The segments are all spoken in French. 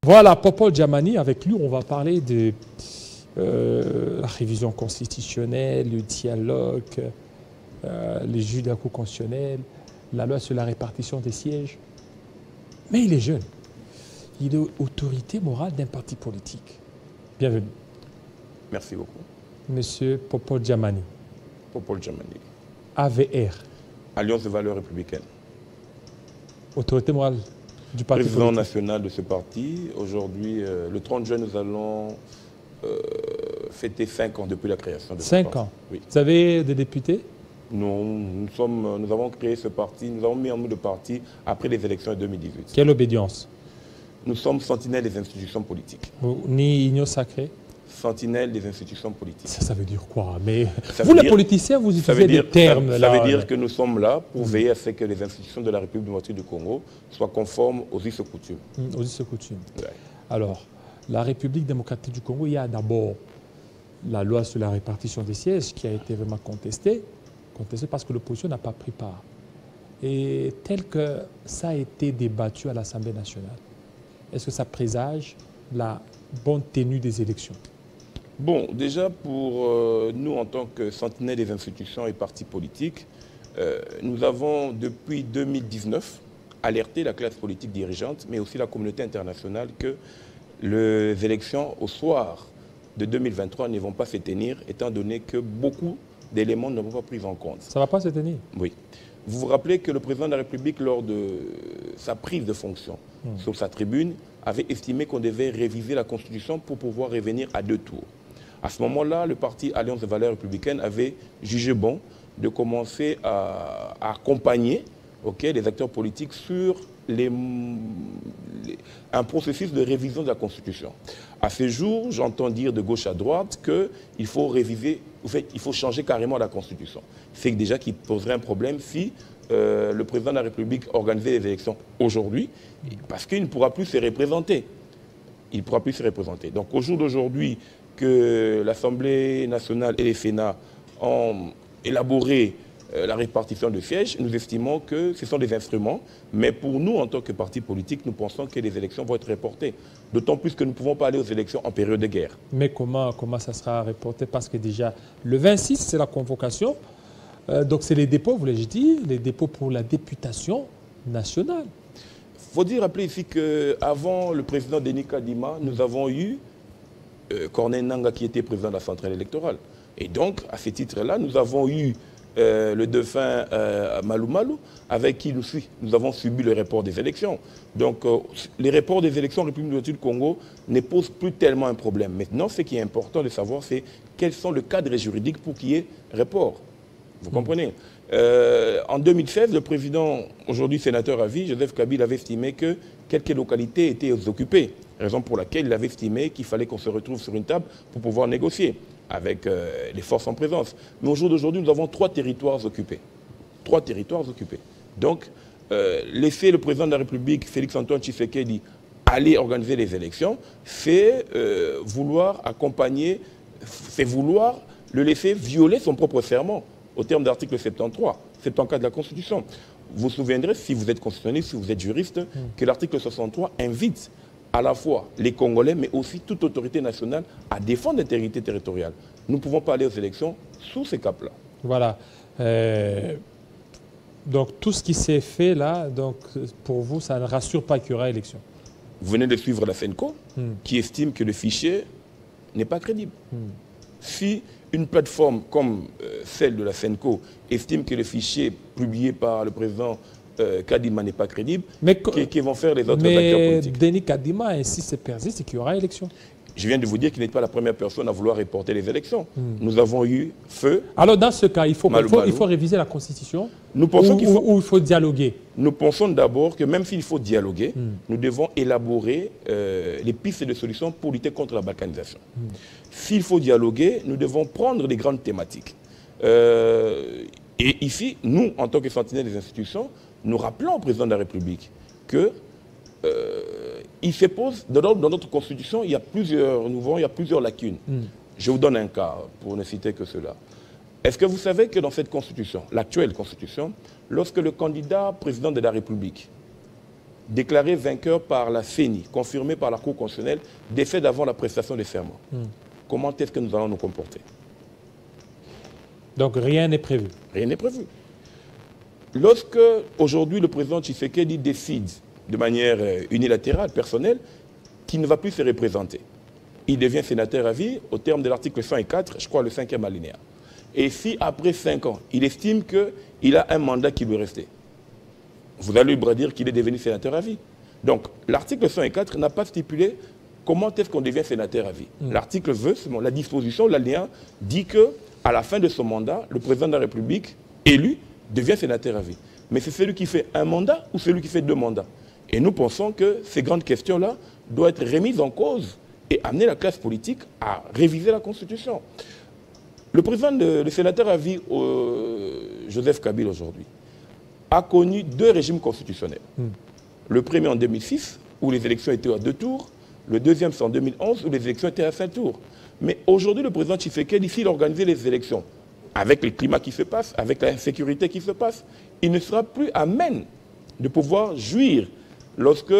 Voilà, Popol Djamani, avec lui, on va parler de la révision constitutionnelle, le dialogue, les juges de la Cour constitutionnelle, la loi sur la répartition des sièges. Mais il est jeune. Il est autorité morale d'un parti politique. Bienvenue. Merci beaucoup. Monsieur Popol Djamani. Popol Djamani. AVR. Alliance de valeurs républicaines. Autorité morale du parti Président politique. national de ce parti. Aujourd'hui, le 30 juin, nous allons fêter 5 ans depuis la création de ce parti. 5 ans. Oui. Vous avez des députés? Non, nous avons créé ce parti, nous avons mis en nous le parti après les élections de 2018. Quelle obédience? Nous sommes sentinelles des institutions politiques. Ni union sacrée? Sentinelles des institutions politiques. Ça veut dire quoi? Mais ça vous, les politiciens, vous utilisez des termes. Ça veut dire que nous sommes là pour veiller à ce que les institutions de la République démocratique du Congo soient conformes aux us et coutumes. Aux us et coutumes. Ouais. Alors, la République démocratique du Congo, il y a d'abord la loi sur la répartition des sièges qui a été vraiment contestée parce que l'opposition n'a pas pris part. Et tel que ça a été débattu à l'Assemblée nationale, est-ce que ça présage la bonne tenue des élections? Bon, déjà pour nous en tant que sentinelles des institutions et partis politiques, nous avons depuis 2019 alerté la classe politique dirigeante, mais aussi la communauté internationale que les élections au soir de 2023 ne vont pas se tenir, étant donné que beaucoup d'éléments ne vont pas pris en compte. Ça ne va pas se tenir? Oui. Vous vous rappelez que le président de la République, lors de sa prise de fonction sur sa tribune, avait estimé qu'on devait réviser la Constitution pour pouvoir revenir à 2 tours. À ce moment-là, le parti Alliance de valeurs républicaines avait jugé bon de commencer à accompagner les acteurs politiques sur un processus de révision de la Constitution. À ce jour, j'entends dire de gauche à droite qu'il faut réviser, en fait, il faut changer carrément la Constitution. C'est déjà qu'il poserait un problème si le président de la République organisait les élections aujourd'hui, parce qu'il ne pourra plus se représenter. Il ne pourra plus se représenter. Donc au jour d'aujourd'hui, que l'Assemblée nationale et les Sénats ont élaboré la répartition de sièges, nous estimons que ce sont des instruments, mais pour nous, en tant que parti politique, nous pensons que les élections vont être reportées. D'autant plus que nous ne pouvons pas aller aux élections en période de guerre. Mais comment ça sera reporté? Parce que déjà, le 26, c'est la convocation. Donc c'est les dépôts, vous l'avez dit, les dépôts pour la députation nationale. Il faut dire, rappeler ici qu'avant le président Denis Kadima, nous avons eu Corneille Nangaa qui était président de la centrale électorale. Et donc, à ce titre-là, nous avons eu le défunt Malou Malou, avec qui nous avons subi le report des élections. Donc, les reports des élections en République démocratique du Congo ne posent plus tellement un problème. Maintenant, ce qui est important de savoir, c'est quels sont les cadres juridiques pour qu'il y ait report. Vous comprenez? En 2016, le président, aujourd'hui sénateur à vie, Joseph Kabila, avait estimé que quelques localités étaient occupées. Raison pour laquelle il avait estimé qu'il fallait qu'on se retrouve sur une table pour pouvoir négocier avec les forces en présence. Mais au jour d'aujourd'hui, nous avons 3 territoires occupés. 3 territoires occupés. Donc, laisser le président de la République, Félix-Antoine Tshisekedi, aller organiser les élections, c'est vouloir accompagner, c'est vouloir le laisser violer son propre serment au terme de l'article 73, 74 de la Constitution. Vous vous souviendrez, si vous êtes constitutionnaliste, si vous êtes juriste, que l'article 63 invite à la fois les Congolais, mais aussi toute autorité nationale à défendre l'intégrité territoriale. Nous ne pouvons pas aller aux élections sous ces caps-là. Voilà. Donc tout ce qui s'est fait là, donc, pour vous, ça ne rassure pas qu'il y aura élection? Vous venez de suivre la FENCO, qui estime que le fichier n'est pas crédible. Si une plateforme comme celle de la FENCO estime que le fichier publié par le président Kadima n'est pas crédible, qui vont faire les autres acteurs politiques? Mais Denis Kadima insiste et persiste et qu'il y aura élection. Je viens de vous dire qu'il n'est pas la première personne à vouloir reporter les élections. Nous avons eu feu. Alors dans ce cas, il faut réviser la Constitution. Nous pensons ou il faut dialoguer. Nous pensons d'abord que même s'il faut dialoguer, nous devons élaborer les pistes de solutions pour lutter contre la balkanisation. S'il faut dialoguer, nous devons prendre les grandes thématiques. Et ici, nous, en tant que sentinelles des institutions, nous rappelons au président de la République que il se pose, dans notre Constitution, il y a plusieurs lacunes. Je vous donne un cas, pour ne citer que cela. Est-ce que vous savez que dans cette Constitution, l'actuelle Constitution, lorsque le candidat président de la République déclaré vainqueur par la CENI, confirmé par la Cour constitutionnelle, défait d'avant la prestation des serments. Comment est-ce que nous allons nous comporter? Donc rien n'est prévu. Rien n'est prévu. Lorsque, aujourd'hui, le président Tshisekedi décide de manière unilatérale, personnelle, qu'il ne va plus se représenter, il devient sénateur à vie au terme de l'article 104, je crois le 5e alinéa. Et si après 5 ans, il estime qu'il a un mandat qui lui restait, vous allez lui dire qu'il est devenu sénateur à vie. Donc, l'article 104 n'a pas stipulé comment est-ce qu'on devient sénateur à vie. L'article veut, la disposition, l'alinéa, dit qu'à la fin de son mandat, le président de la République, élu, devient sénateur à vie. Mais c'est celui qui fait un mandat ou celui qui fait 2 mandats? Et nous pensons que ces grandes questions-là doivent être remises en cause et amener la classe politique à réviser la Constitution. Le sénateur à vie, Joseph Kabila aujourd'hui, a connu 2 régimes constitutionnels. Le premier en 2006, où les élections étaient à 2 tours. Le deuxième, c'est en 2011, où les élections étaient à 5 tours. Mais aujourd'hui, le président Tshisekedi, s'il organisait les élections, avec le climat qui se passe, avec l'insécurité qui se passe, il ne sera plus à même de pouvoir jouir lorsque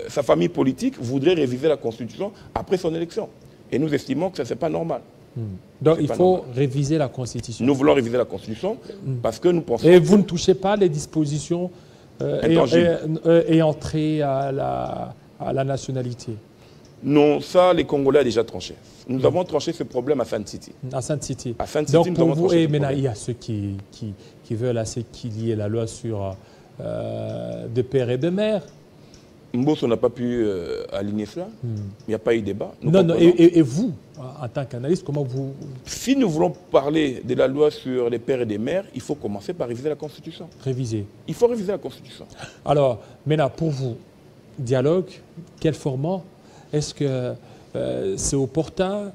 sa famille politique voudrait réviser la Constitution après son élection. Et nous estimons que ça, ce n'est pas normal. Donc il faut réviser la Constitution. Nous voulons réviser la Constitution parce que nous pensons... Et vous ne touchez pas les dispositions et entrer à la nationalité? Non, ça, les Congolais ont déjà tranché. Nous avons tranché ce problème à Sun City. À Sun City. À Sun City, donc nous pour avons vous, tranché et ce maintenant, problème. il y a ceux qui veulent qu'il y ait la loi sur de père et de mère. Mbosso n'a pas pu aligner cela. Il n'y a pas eu de débat. Non, et vous, en tant qu'analyste, comment vous... Si nous voulons parler de la loi sur les pères et les mères, il faut commencer par réviser la Constitution. Réviser. Il faut réviser la Constitution. Alors, maintenant, pour vous, dialogue, quel format? Est-ce que c'est opportun?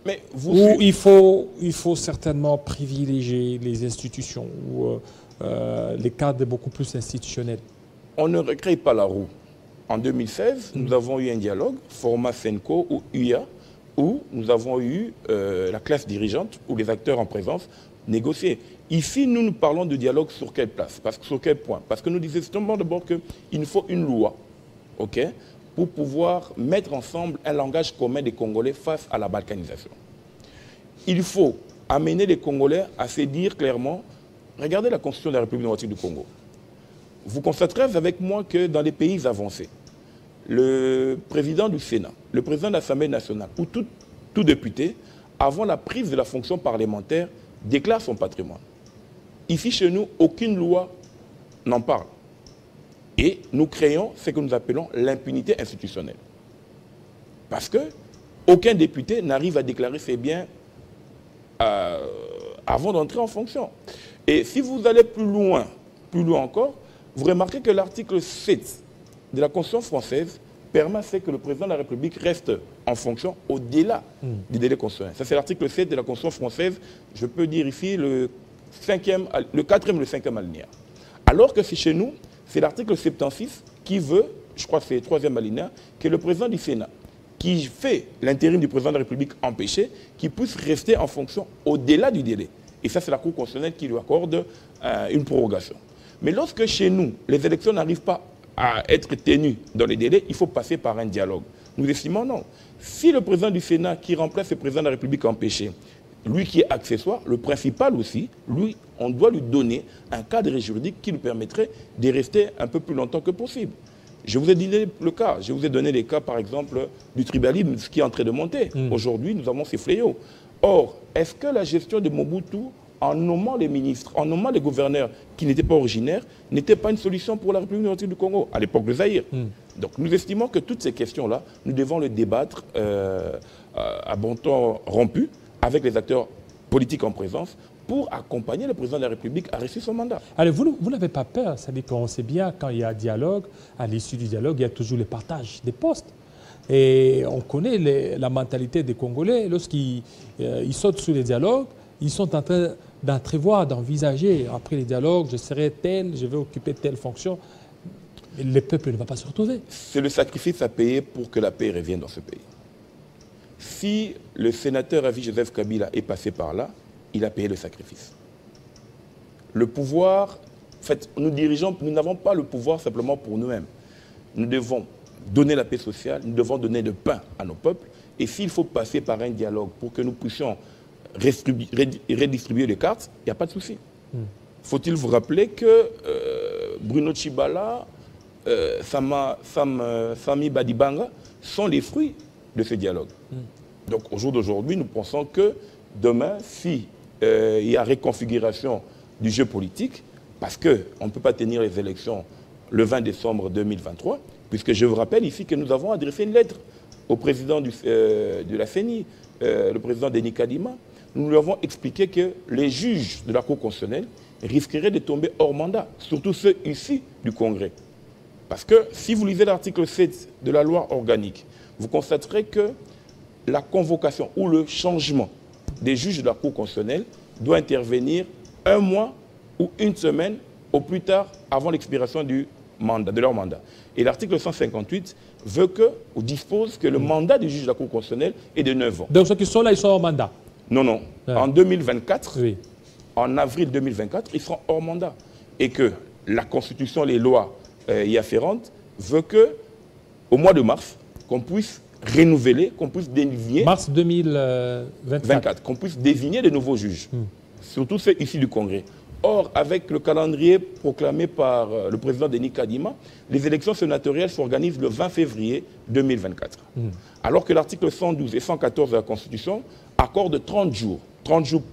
Mais vous ou il faut certainement privilégier les institutions ou les cadres beaucoup plus institutionnels? On ne recrée pas la roue. En 2016, nous avons eu un dialogue, format SENCO ou UIA, où nous avons eu la classe dirigeante ou les acteurs en présence négocier. Ici, nous parlons de dialogue sur quelle place? Sur quel point? Parce que nous disons d'abord qu'il nous faut une loi, ok, pour pouvoir mettre ensemble un langage commun des Congolais face à la balkanisation. Il faut amener les Congolais à se dire clairement, regardez la Constitution de la République démocratique du Congo. Vous constaterez avec moi que dans les pays avancés, le président du Sénat, le président de l'Assemblée nationale ou tout député, avant la prise de la fonction parlementaire, déclare son patrimoine. Ici, chez nous, aucune loi n'en parle. Et nous créons ce que nous appelons l'impunité institutionnelle. Parce qu'aucun député n'arrive à déclarer ses biens avant d'entrer en fonction. Et si vous allez plus loin encore, vous remarquez que l'article 7 de la Constitution française permet que le président de la République reste en fonction au-delà du délai constitutionnel. Ça, c'est l'article 7 de la Constitution française. Je peux dire ici le 4e et le 5e alinéa. Alors que chez nous, c'est l'article 76 qui veut, je crois que c'est le 3e alinéa, que le président du Sénat, qui fait l'intérim du président de la République empêché, qui puisse rester en fonction au-delà du délai. Et ça, c'est la Cour constitutionnelle qui lui accorde une prorogation. Mais lorsque chez nous, les élections n'arrivent pas à être tenues dans les délais, il faut passer par un dialogue. Nous estimons non. Si le président du Sénat qui remplace le président de la République empêché, lui qui est accessoire, le principal aussi, lui, on doit lui donner un cadre juridique qui lui permettrait de rester un peu plus longtemps que possible. Je vous ai donné le cas. Je vous ai donné les cas, par exemple, du tribalisme, ce qui est en train de monter. Aujourd'hui, nous avons ces fléaux. Or, est-ce que la gestion de Mobutu, en nommant les ministres, en nommant les gouverneurs qui n'étaient pas originaires, n'était pas une solution pour la République démocratique du Congo, à l'époque de Zaïre? Donc nous estimons que toutes ces questions-là, nous devons les débattre à bon temps rompu avec les acteurs politiques en présence pour accompagner le président de la République à réussir son mandat. Alors vous n'avez pas peur, c'est-à-dire qu'on sait bien quand il y a dialogue, à l'issue du dialogue, il y a toujours le partage des postes. Et on connaît la mentalité des Congolais, lorsqu'ils sautent sur les dialogues, ils sont en train d'entrevoir, d'envisager, après les dialogues, je serai tel, je vais occuper telle fonction. Le peuple ne va pas se retrouver. C'est le sacrifice à payer pour que la paix revienne dans ce pays. Si le sénateur à vie Joseph Kabila est passé par là, il a payé le sacrifice. Le pouvoir En fait, nous dirigeons, nous n'avons pas le pouvoir simplement pour nous-mêmes. Nous devons donner la paix sociale, nous devons donner le pain à nos peuples. Et s'il faut passer par un dialogue pour que nous puissions redistribuer les cartes, il n'y a pas de souci. Faut-il vous rappeler que Bruno Tshibala, Sami Badibanga sont les fruits de ce dialogue. Donc au jour d'aujourd'hui, nous pensons que demain, si il y a réconfiguration du jeu politique, parce qu'on ne peut pas tenir les élections le 20 décembre 2023, puisque je vous rappelle ici que nous avons adressé une lettre au président de la CENI, le président Denis Kadima. Nous lui avons expliqué que les juges de la Cour constitutionnelle risqueraient de tomber hors mandat, surtout ceux ici du Congrès. Parce que si vous lisez l'article 7 de la loi organique, vous constaterez que la convocation ou le changement des juges de la Cour constitutionnelle doit intervenir 1 mois ou 1 semaine au plus tard avant l'expiration de leur mandat. Et l'article 158 veut que, ou dispose que le mandat du juge de la Cour constitutionnelle est de 9 ans. Donc ceux qui sont là, ils sont hors mandat? Non, non. En 2024, oui. En avril 2024, ils seront hors mandat. Et que la Constitution, les lois y afférentes, veut que, au mois de mars, qu'on puisse renouveler, qu'on puisse désigner... Mars 2024. Qu'on puisse désigner de nouveaux juges. Surtout ceux ici du Congrès. Or, avec le calendrier proclamé par le président Denis Kadima, les élections sénatoriales s'organisent le 20 février 2024. Alors que l'article 112 et 114 de la Constitution accordent 30 jours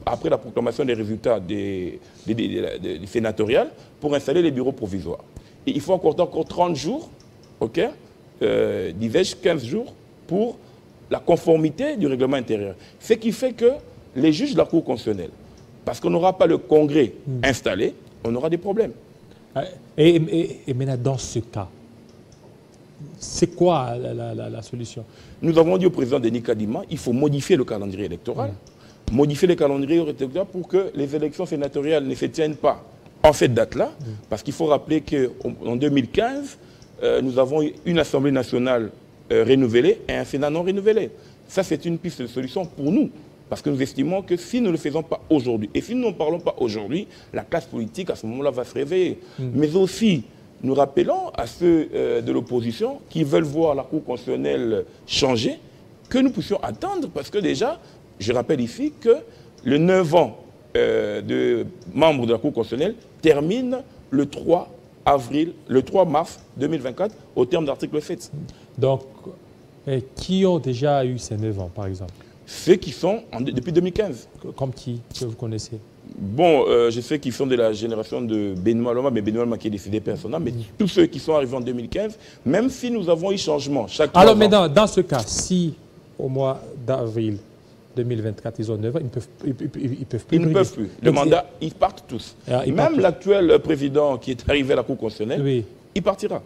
après la proclamation des résultats des sénatoriales, pour installer les bureaux provisoires. Et il faut encore 30 jours, ok, disais-je 15 jours, pour la conformité du règlement intérieur. Ce qui fait que les juges de la Cour constitutionnelle, parce qu'on n'aura pas le Congrès installé, on aura des problèmes. Et maintenant, dans ce cas, c'est quoi la solution? Nous avons dit au président Denis Kadima, il faut modifier le calendrier électoral. Modifier le calendrier électoral pour que les élections sénatoriales ne se tiennent pas en cette date-là. Parce qu'il faut rappeler qu'en 2015, nous avons eu une Assemblée nationale renouvelée et un Sénat non renouvelé. Ça, c'est une piste de solution pour nous. Parce que nous estimons que si nous ne le faisons pas aujourd'hui, et si nous n'en parlons pas aujourd'hui, la classe politique, à ce moment-là, va se réveiller. Mais aussi, nous rappelons à ceux de l'opposition qui veulent voir la Cour constitutionnelle changer, que nous puissions attendre, parce que déjà, je rappelle ici que le 9 ans de membres de la Cour constitutionnelle termine le 3 mars 2024, au terme de l'article 7. Donc, qui ont déjà eu ces 9 ans, par exemple? Ceux qui sont depuis 2015. Comme qui, que vous connaissez? Bon, je sais qu'ils sont de la génération de Benoît Loma, mais Benoît Loma qui est décédé personnellement, mais tous ceux qui sont arrivés en 2015, même si nous avons eu changement chaque 3 ans. Alors maintenant, dans ce cas, si au mois d'avril 2024, ils ont 9 ans, ils ne peuvent plus. Le mandat, ils partent tous. Même l'actuel président qui est arrivé à la Cour constitutionnelle, oui. Il partira.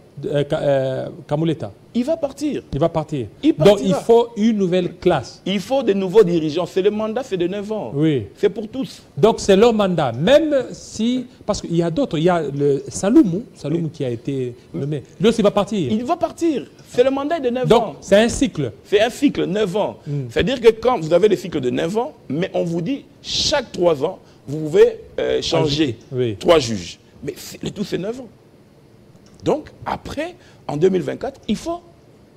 Kamuleta. Il va partir. Il va partir. Il partira. Donc il faut une nouvelle classe. Il faut de nouveaux dirigeants. C'est le mandat, c'est de 9 ans. Oui. C'est pour tous. Donc c'est leur mandat. Même si... Parce qu'il y a d'autres. Il y a le Saloumou qui a été nommé. Lui aussi va partir. Il va partir. C'est le mandat de 9 ans. Donc c'est un cycle. C'est un cycle, 9 ans. C'est-à-dire que quand vous avez le cycle de 9 ans, mais on vous dit, chaque 3 ans, vous pouvez changer 3 juges. Mais le tout, c'est 9 ans. Donc, après, en 2024, il faut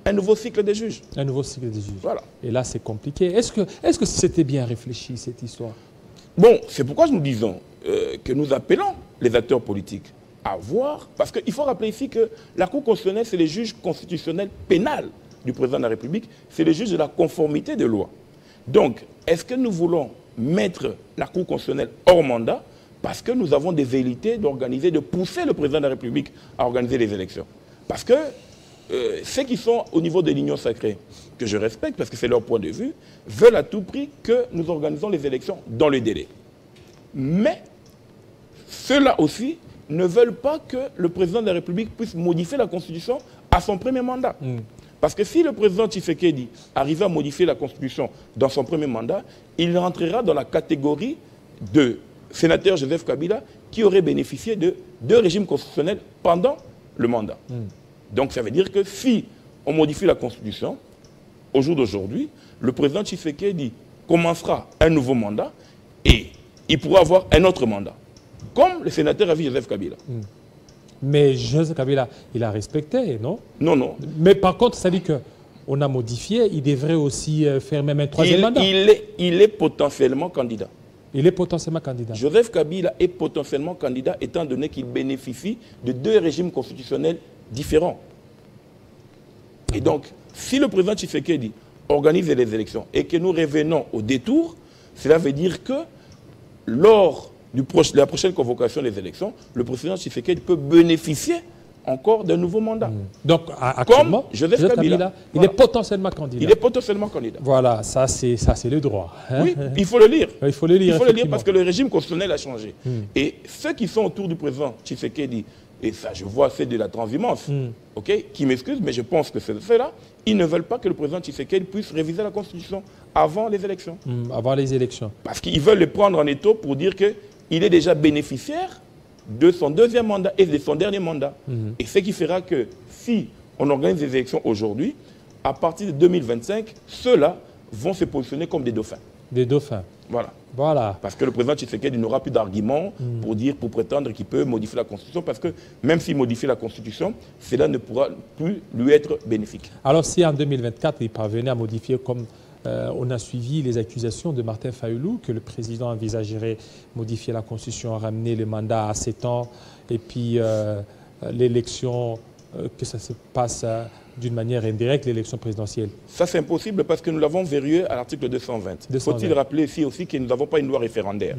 un nouveau cycle des juges. Un nouveau cycle des juges. Voilà. Et là, c'est compliqué. Est-ce que c'était bien réfléchi, cette histoire? Bon, c'est pourquoi nous disons que nous appelons les acteurs politiques à voir, parce qu'il faut rappeler ici que la Cour constitutionnelle, c'est les juges constitutionnels pénals du président de la République, c'est les juges de la conformité des lois. Donc, est-ce que nous voulons mettre la Cour constitutionnelle hors mandat parce que nous avons des velléités d'organiser, de pousser le président de la République à organiser les élections? Parce que ceux qui sont au niveau de l'Union sacrée, que je respecte parce que c'est leur point de vue, veulent à tout prix que nous organisons les élections dans le délai. Mais ceux-là aussi ne veulent pas que le président de la République puisse modifier la Constitution à son premier mandat. Parce que si le président Tshisekedi arrivait à modifier la Constitution dans son premier mandat, il rentrera dans la catégorie de sénateur Joseph Kabila qui aurait bénéficié de 2 régimes constitutionnels pendant le mandat. Donc ça veut dire que si on modifie la Constitution, au jour d'aujourd'hui, le président Tshisekedi commencera un nouveau mandat et il pourra avoir un autre mandat. comme le sénateur a vu Joseph Kabila. Mais Joseph Kabila, il a respecté, non? Non, non. Mais par contre, ça dit qu'on a modifié, il devrait aussi faire même un troisième mandat. Il est potentiellement candidat. Il est potentiellement candidat. Joseph Kabila est potentiellement candidat étant donné qu'il bénéficie de 2 régimes constitutionnels différents. Et donc, si le président Tshisekedi organise les élections et que nous revenons au détour, cela veut dire que lors de la prochaine convocation des élections, le président Tshisekedi peut bénéficier encore d'un nouveau mandat. Donc, actuellement, comme Joseph Kabila, il est potentiellement candidat. Il est potentiellement candidat. Voilà, ça c'est le droit. Hein? Oui, il faut le lire. Il faut le lire. Il faut le lire parce que le régime constitutionnel a changé. Et ceux qui sont autour du président Tshisekedi, et ça je vois c'est de la transhumance, ok, qui m'excusent, mais je pense que c'est cela, ils ne veulent pas que le président Tshisekedi puisse réviser la Constitution avant les élections. Avant les élections. Parce qu'ils veulent le prendre en étau pour dire qu'il est déjà bénéficiaire de son 2e mandat et de son dernier mandat. Et ce qui fera que si on organise des élections aujourd'hui, à partir de 2025, ceux-là vont se positionner comme des dauphins. Des dauphins. Voilà. Parce que le président Tshisekedi n'aura plus d'arguments pour prétendre qu'il peut modifier la Constitution, parce que même s'il modifie la Constitution, cela ne pourra plus lui être bénéfique. Alors si en 2024, il parvenait à modifier comme on a suivi les accusations de Martin Fayulu que le président envisagerait modifier la Constitution, ramener le mandat à 7 ans et puis l'élection, que ça se passe d'une manière indirecte, l'élection présidentielle. Ça, c'est impossible parce que nous l'avons verrouillé à l'article 220. Faut-il rappeler ici aussi que nous n'avons pas une loi référendaire.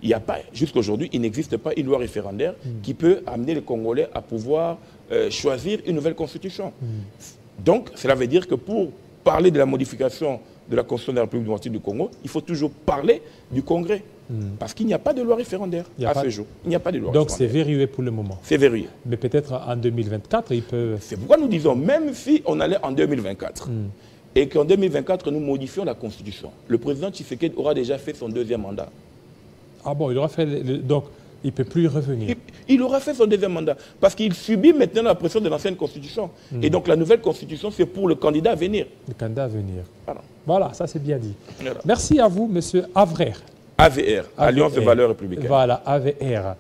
Il n'y a pas, jusqu'aujourd'hui, il n'existe pas une loi référendaire qui peut amener les Congolais à pouvoir choisir une nouvelle constitution. Donc, cela veut dire que pour parler de la modification de la Constitution de la République démocratique du Congo, il faut toujours parler du Congrès. Parce qu'il n'y a pas de loi référendaire à ce jour. Il n'y a pas de loi Donc c'est verrouillé pour le moment. C'est verrouillé. Mais peut-être en 2024, il peut... C'est pourquoi nous disons, même si on allait en 2024, et qu'en 2024, nous modifions la Constitution, le président Tshisekedi aura déjà fait son 2e mandat. Ah bon, il aura fait... Donc, il ne peut plus y revenir. Il aura fait son 2e mandat. Parce qu'il subit maintenant la pression de l'ancienne Constitution. Et donc la nouvelle Constitution, c'est pour le candidat à venir. Le candidat à venir. Voilà, voilà, ça c'est bien dit. Voilà. Merci à vous, M. Avrer. AVR, Alliance des valeurs républicaines. Voilà, AVR.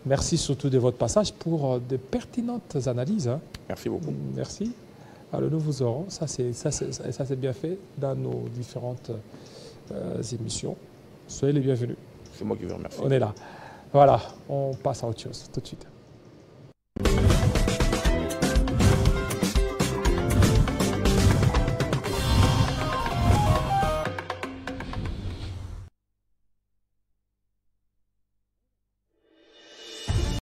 Merci surtout de votre passage pour de pertinentes analyses. Hein. Merci beaucoup. Merci. Alors nous vous aurons, ça c'est bien fait dans nos différentes émissions. Soyez les bienvenus. C'est moi qui vous remercie. On est là. Voilà, on passe à autre chose tout de suite.